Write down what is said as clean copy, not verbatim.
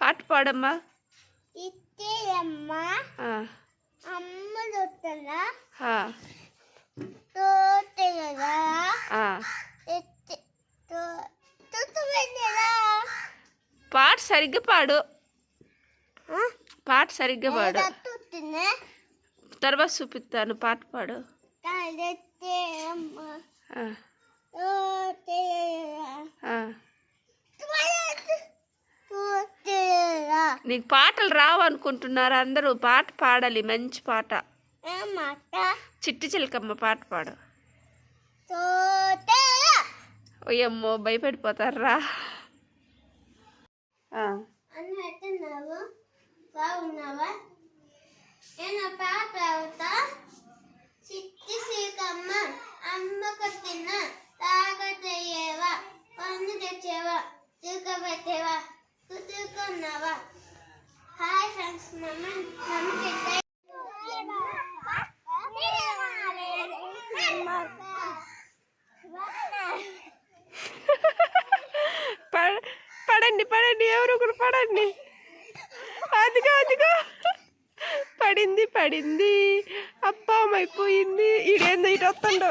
పాట పాడమ్మా. పాట సరిగ్గా పాడు. పాట సరిగ్గా పాడు. తర్వాత చూపిస్తాను. పాట పాడు. నీకు పాటలు రావు అనుకుంటున్నారు అందరూ. పాట పాడాలి, మంచి పాట. చిట్టి చిలకమ్మ పాట పాడు. ఓయమ్మో భయపడిపోతారా. బాగున్నావా? నేను పాప అవుతా. చిట్టి చిలకమ్మ అమ్మ కొట్టిన తాగతయ్యేవా, పన్ను తెచ్చేవా, చిలక పెట్టేవా, కుతుకున్నావా. హాయ్ ఫ్రెండ్స్, పడండి పడండి, ఎవరు ఒకరు పడండి. అదిగో అదిగో పడింది పడింది. అప్పమైపోయింది. ఇడేందో ఇటు వస్తుండో.